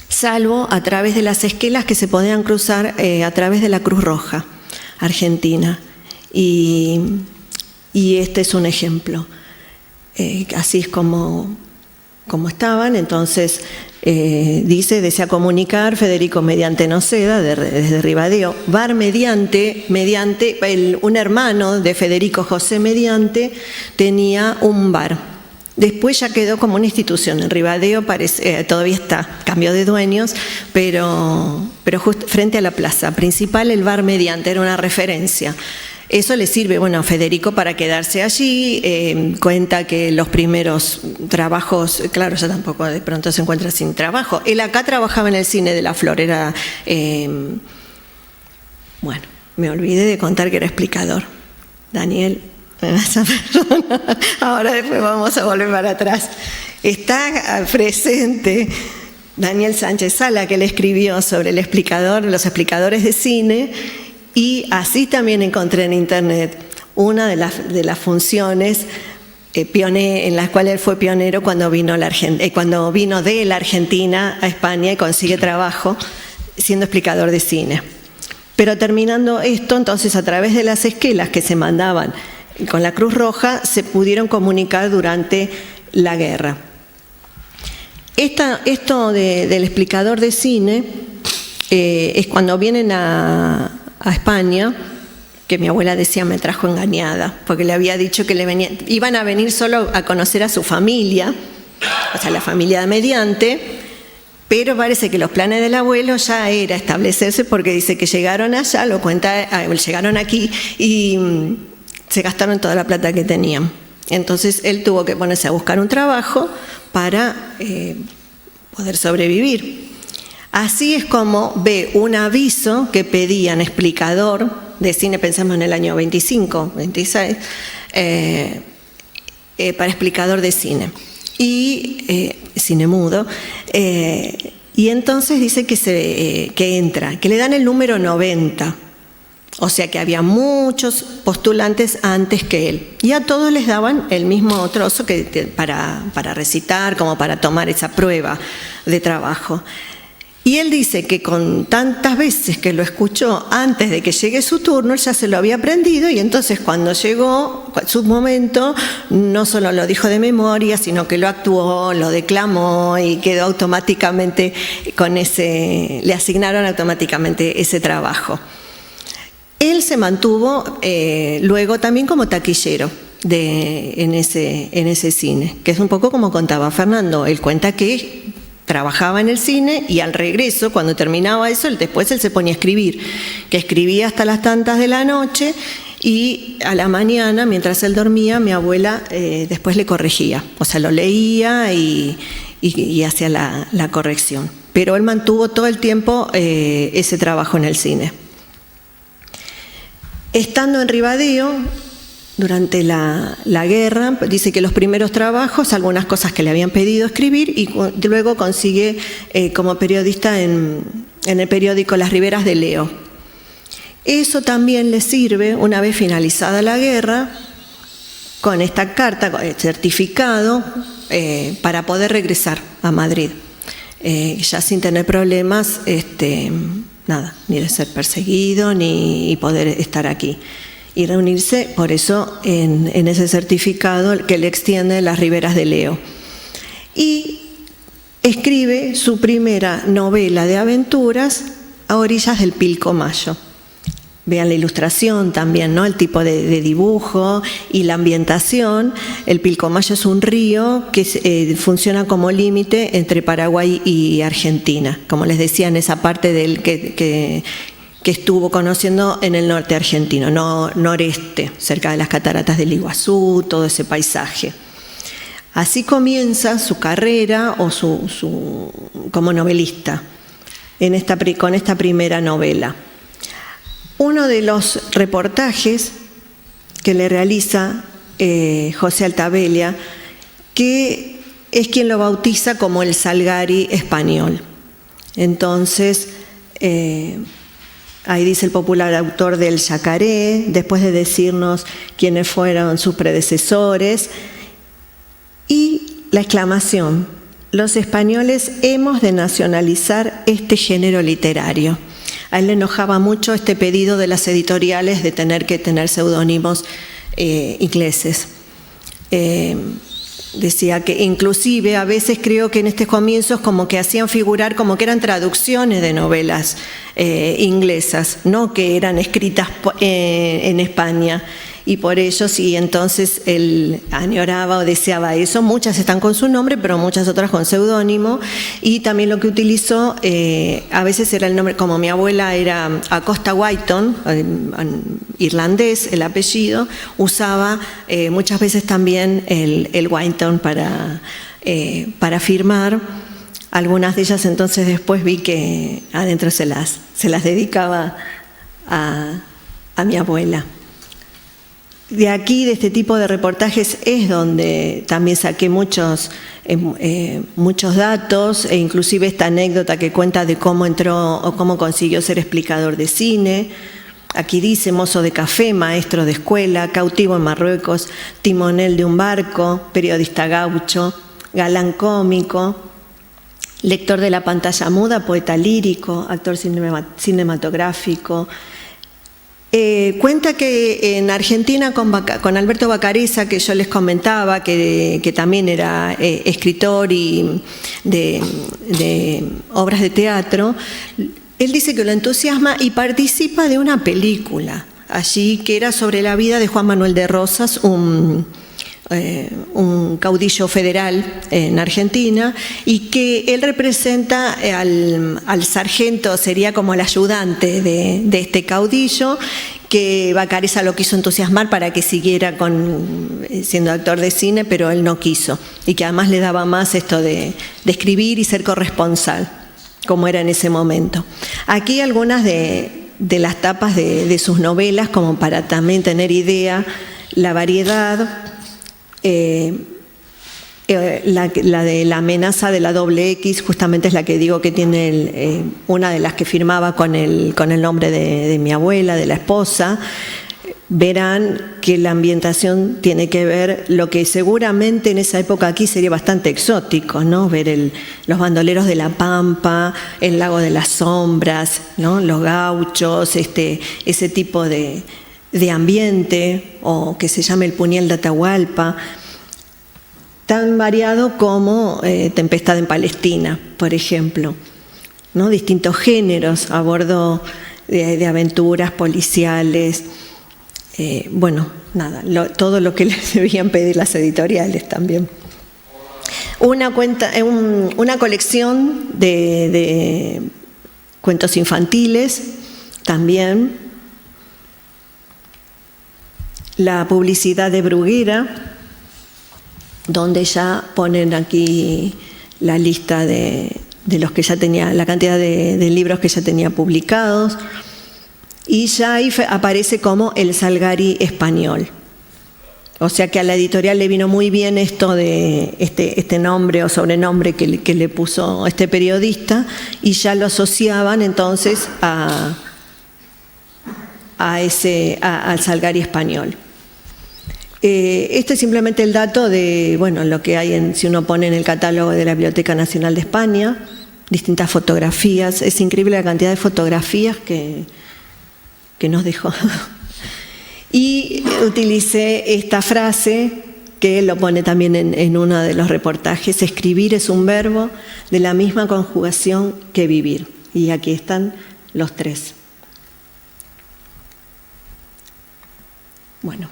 salvo a través de las esquelas que se podían cruzar a través de la Cruz Roja Argentina. Y este es un ejemplo. Así es como estaban. Entonces dice: desea comunicar Federico mediante Noceda, desde Ribadeo, Bar mediante un hermano de Federico, José Mediante, tenía un bar. Después ya quedó como una institución. En Ribadeo todavía está, cambió de dueños, pero justo frente a la plaza principal, el Bar Mediante era una referencia. Eso le sirve, a Federico para quedarse allí. Cuenta que los primeros trabajos, claro, ya tampoco de pronto se encuentra sin trabajo. Él acá trabajaba en el Cine de la Flor, era... me olvidé de contar que era explicador. Daniel, esa persona, ahora después vamos a volver para atrás. Está presente Daniel Sánchez Sala, que le escribió sobre los explicadores de cine. Y así también encontré en internet una de las funciones en las cuales él fue pionero cuando vino de la Argentina a España y consigue trabajo siendo explicador de cine. Pero terminando esto, entonces, a través de las esquelas que se mandaban con la Cruz Roja, se pudieron comunicar durante la guerra. Esto del explicador de cine es cuando vienen a España, que mi abuela decía me trajo engañada, porque le había dicho que iban a venir solo a conocer a su familia, o sea, la familia de Mediante, pero parece que los planes del abuelo ya era establecerse, porque dice que llegaron allá, llegaron aquí y se gastaron toda la plata que tenían. Entonces él tuvo que ponerse a buscar un trabajo para poder sobrevivir. Así es como ve un aviso que pedían explicador de cine, pensamos en el año 25, 26, para explicador de cine y cine mudo. Y entonces dice que entra, que le dan el número 90. O sea que había muchos postulantes antes que él. Y a todos les daban el mismo trozo para recitar, como para tomar esa prueba de trabajo. Y él dice que con tantas veces que lo escuchó antes de que llegue su turno, él ya se lo había aprendido, y entonces cuando llegó su momento, no solo lo dijo de memoria, sino que lo actuó, lo declamó y quedó automáticamente le asignaron automáticamente ese trabajo. Él se mantuvo luego también como taquillero en ese cine, que es un poco como contaba Fernando. Él cuenta que trabajaba en el cine y al regreso, cuando terminaba eso, después él se ponía a escribir, que escribía hasta las tantas de la noche, y a la mañana, mientras él dormía, mi abuela después le corregía, o sea, lo leía y hacía la corrección. Pero él mantuvo todo el tiempo ese trabajo en el cine. Estando en Ribadeo, durante la guerra, dice que los primeros trabajos, algunas cosas que le habían pedido escribir, y luego consigue como periodista en el periódico Las Riberas de Leo. Eso también le sirve, una vez finalizada la guerra, con esta carta, con el certificado, para poder regresar a Madrid, ya sin tener problemas, ni de ser perseguido, ni poder estar aquí y reunirse, por eso en ese certificado que le extiende Las Riberas de Leo. Y escribe su primera novela de aventuras a orillas del Pilcomayo. Vean la ilustración también, ¿no? El tipo de dibujo y la ambientación. El Pilcomayo es un río que funciona como límite entre Paraguay y Argentina, como les decía, en esa parte del que estuvo conociendo en el norte argentino, noreste, cerca de las cataratas del Iguazú, todo ese paisaje. Así comienza su carrera como novelista con esta primera novela. Uno de los reportajes que le realiza José Altaveglia, que es quien lo bautiza como el Salgari español. Entonces, ahí dice el popular autor del Yacaré, después de decirnos quiénes fueron sus predecesores, y la exclamación: los españoles hemos de nacionalizar este género literario. A él le enojaba mucho este pedido de las editoriales de tener que tener seudónimos ingleses. Decía que inclusive a veces creo que en estos comienzos como que hacían figurar como que eran traducciones de novelas inglesas, no que eran escritas en España. Y por ello, sí, entonces él añoraba o deseaba eso. Muchas están con su nombre, pero muchas otras con seudónimo. Y también lo que utilizó, a veces era el nombre, como mi abuela era Acosta Whyton, irlandés el apellido, usaba muchas veces también el Whyton para firmar. Algunas de ellas entonces después vi que adentro se las dedicaba a mi abuela. De aquí, de este tipo de reportajes, es donde también saqué muchos datos, e inclusive esta anécdota que cuenta de cómo entró o cómo consiguió ser explicador de cine. Aquí dice: mozo de café, maestro de escuela, cautivo en Marruecos, timonel de un barco, periodista gaucho, galán cómico, lector de la pantalla muda, poeta lírico, actor cinematográfico. Cuenta que en Argentina con Alberto Bacareza, que yo les comentaba, que también era escritor y de obras de teatro, él dice que lo entusiasma y participa de una película allí que era sobre la vida de Juan Manuel de Rosas, un caudillo federal en Argentina, y que él representa al sargento, sería como el ayudante de este caudillo, que Bacareza lo quiso entusiasmar para que siguiera siendo actor de cine, pero él no quiso, y que además le daba más esto de escribir y ser corresponsal, como era en ese momento. Aquí algunas de las tapas de sus novelas, como para también tener idea, la variedad. La de la amenaza de la doble X, justamente es la que digo que tiene una de las que firmaba con el nombre de mi abuela, de la esposa. Verán que la ambientación tiene que ver lo que seguramente en esa época aquí sería bastante exótico, ¿no? Ver los bandoleros de la Pampa, el lago de las sombras, ¿no? Los gauchos, ese tipo de ambiente, o que se llame el Puñal de Atahualpa, tan variado como Tempestad en Palestina, por ejemplo, ¿no? Distintos géneros a bordo de aventuras policiales, todo lo que les debían pedir las editoriales también. Una colección de cuentos infantiles también. La publicidad de Bruguera, donde ya ponen aquí la lista de los que ya tenía, la cantidad de libros que ya tenía publicados, y ya ahí aparece como el Salgari español. O sea que a la editorial le vino muy bien esto de este nombre o sobrenombre que le puso este periodista, y ya lo asociaban entonces al Salgari español. Este es simplemente el dato de lo que hay si uno pone en el catálogo de la Biblioteca Nacional de España, distintas fotografías. Es increíble la cantidad de fotografías que nos dejó. Y utilicé esta frase que él lo pone también en uno de los reportajes: escribir es un verbo de la misma conjugación que vivir. Y aquí están los tres. Bueno.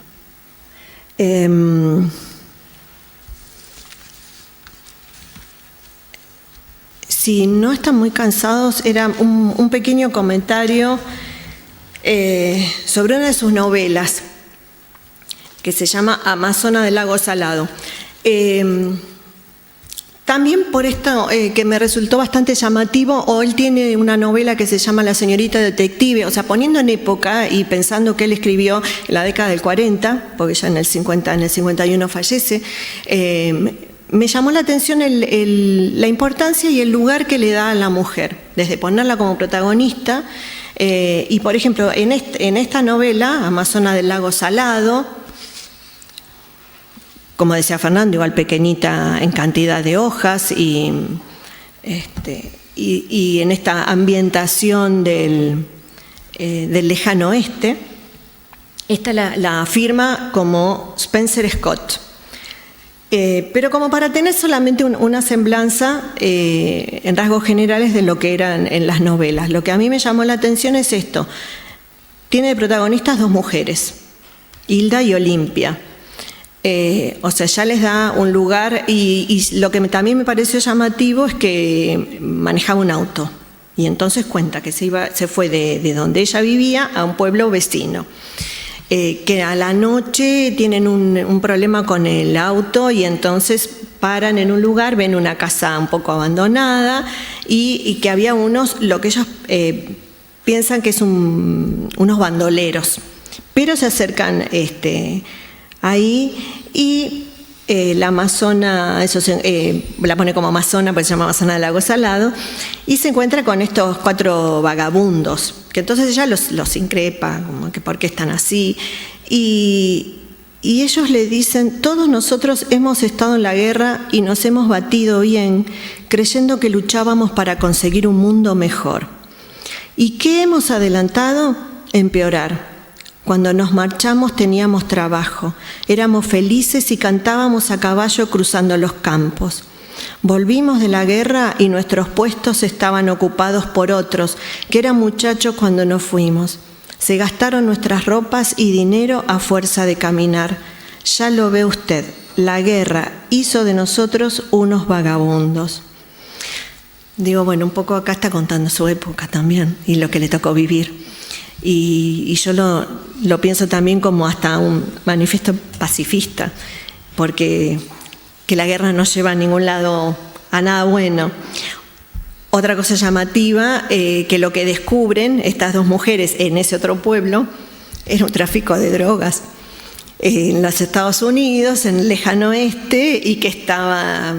Si no están muy cansados, era un pequeño comentario sobre una de sus novelas, que se llama Amazona del Lago Salado. También por esto que me resultó bastante llamativo, o él tiene una novela que se llama La señorita detective, o sea, poniendo en época y pensando que él escribió en la década del 40, porque ya en el 51 fallece, me llamó la atención la importancia y el lugar que le da a la mujer, desde ponerla como protagonista, y por ejemplo, en esta novela, Amazona del Lago Salado, como decía Fernando, igual pequeñita en cantidad de hojas y en esta ambientación del lejano oeste, esta la afirma como Spencer Scott. Pero como para tener solamente una semblanza en rasgos generales de lo que eran en las novelas. Lo que a mí me llamó la atención es esto. Tiene de protagonistas dos mujeres, Hilda y Olimpia. O sea, ya les da un lugar y lo que también me pareció llamativo es que manejaba un auto y entonces cuenta que se fue de donde ella vivía a un pueblo vecino, que a la noche tienen un problema con el auto y entonces paran en un lugar, ven una casa un poco abandonada y que había lo que ellos piensan que es unos bandoleros, pero se acercan ahí y la amazona, la pone como amazona porque se llama Amazona del Lago Salado, y se encuentra con estos 4 vagabundos, que entonces ella los increpa, como que por qué están así, y ellos le dicen: todos nosotros hemos estado en la guerra y nos hemos batido bien, creyendo que luchábamos para conseguir un mundo mejor. ¿Y qué hemos adelantado? Empeorar. Cuando nos marchamos teníamos trabajo, éramos felices y cantábamos a caballo cruzando los campos. Volvimos de la guerra y nuestros puestos estaban ocupados por otros, que eran muchachos cuando nos fuimos. Se gastaron nuestras ropas y dinero a fuerza de caminar. Ya lo ve usted, la guerra hizo de nosotros unos vagabundos. Digo, bueno, un poco acá está contando su época también y lo que le tocó vivir. Y yo lo pienso también como hasta un manifiesto pacifista, porque que la guerra no lleva a ningún lado a nada bueno. Otra cosa llamativa, que lo que descubren estas dos mujeres en ese otro pueblo era un tráfico de drogas en los Estados Unidos, en el lejano oeste, y que estaba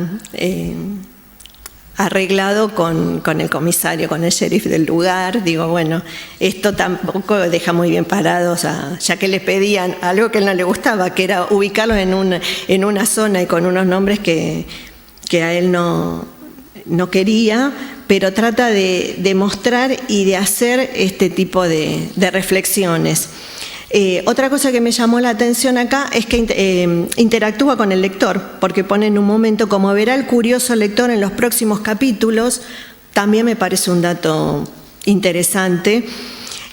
arreglado con el comisario, con el sheriff del lugar. Digo, bueno, esto tampoco deja muy bien parados, ya que les pedían algo que a él no le gustaba, que era ubicarlos en una zona y con unos nombres que a él no quería, pero trata de mostrar y de hacer este tipo de reflexiones. Otra cosa que me llamó la atención acá es que interactúa con el lector, porque pone en un momento, como verá el curioso lector en los próximos capítulos, también me parece un dato interesante,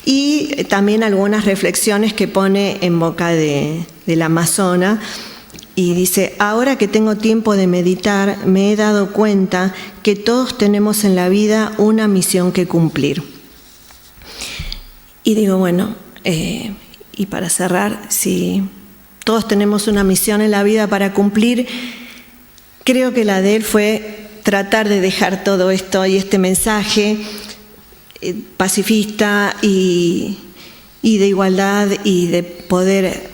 y también algunas reflexiones que pone en boca de la amazona, y dice: ahora que tengo tiempo de meditar, me he dado cuenta que todos tenemos en la vida una misión que cumplir. Y digo, bueno, y para cerrar, si todos tenemos una misión en la vida para cumplir, creo que la de él fue tratar de dejar todo esto y este mensaje pacifista y de igualdad y de poder,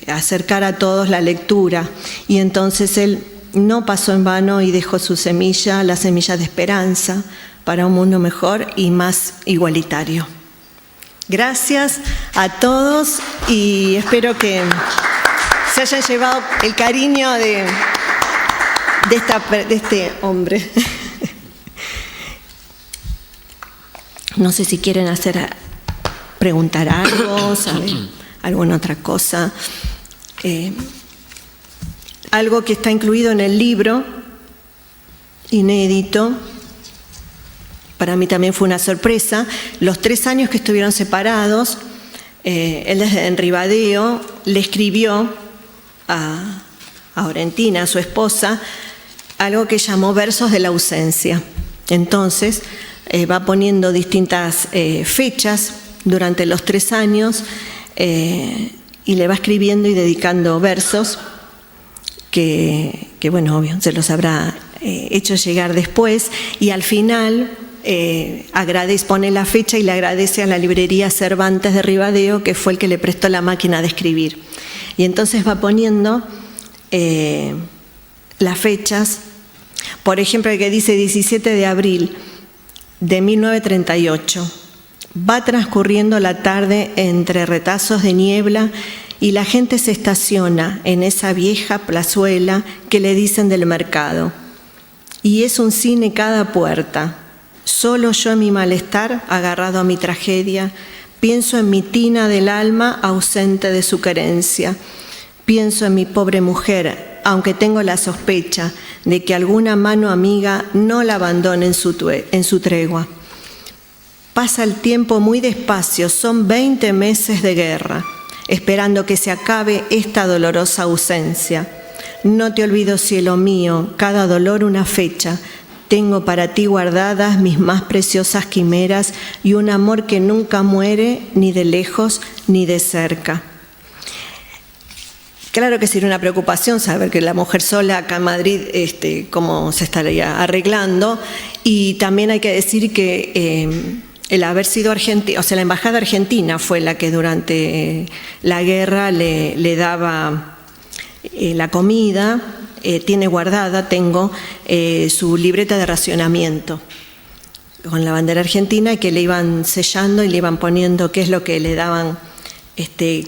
acercar a todos la lectura. Y entonces él no pasó en vano y dejó su semilla, la semilla de esperanza para un mundo mejor y más igualitario. Gracias a todos y espero que se hayan llevado el cariño de este hombre. No sé si quieren preguntar algo, saber alguna otra cosa. Algo que está incluido en el libro, inédito. Para mí también fue una sorpresa. Los 3 años que estuvieron separados, él desde Ribadeo le escribió a Orentina, a su esposa, algo que llamó Versos de la ausencia. Entonces va poniendo distintas fechas durante los 3 años y le va escribiendo y dedicando versos que bueno, obvio, se los habrá hecho llegar después, y al final pone la fecha y le agradece a la librería Cervantes de Ribadeo, que fue el que le prestó la máquina de escribir. Y entonces va poniendo las fechas, por ejemplo, el que dice 17 de abril de 1938. Va transcurriendo la tarde entre retazos de niebla y la gente se estaciona en esa vieja plazuela que le dicen del mercado. Y es un cine cada puerta. Solo yo en mi malestar, agarrado a mi tragedia, pienso en mi tina del alma ausente de su querencia. Pienso en mi pobre mujer, aunque tengo la sospecha de que alguna mano amiga no la abandone en su tregua. Pasa el tiempo muy despacio, son 20 meses de guerra, esperando que se acabe esta dolorosa ausencia. No te olvido, cielo mío, cada dolor una fecha. Tengo para ti guardadas mis más preciosas quimeras y un amor que nunca muere, ni de lejos ni de cerca. Claro que sería una preocupación saber que la mujer sola acá en Madrid, cómo se estaría arreglando. Y también hay que decir que el haber sido argentina, o sea, la embajada argentina fue la que durante la guerra le daba la comida. Tiene guardada, tengo su libreta de racionamiento con la bandera argentina, y que le iban sellando y le iban poniendo qué es lo que le daban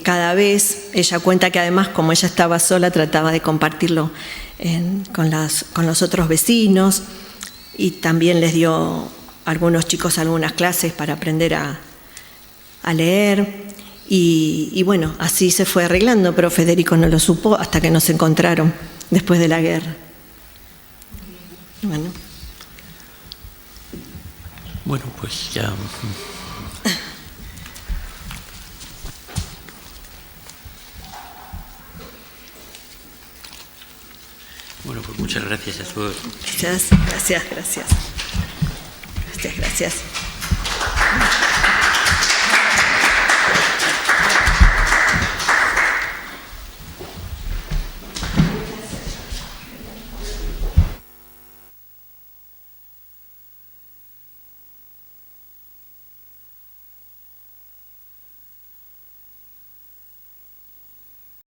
cada vez. Ella cuenta que además, como ella estaba sola, trataba de compartirlo con los otros vecinos, y también les dio a algunos chicos algunas clases para aprender a leer. Y bueno, así se fue arreglando, pero Federico no lo supo hasta que nos encontraron después de la guerra. Bueno, pues ya... Bueno, pues muchas gracias a todos. Gracias.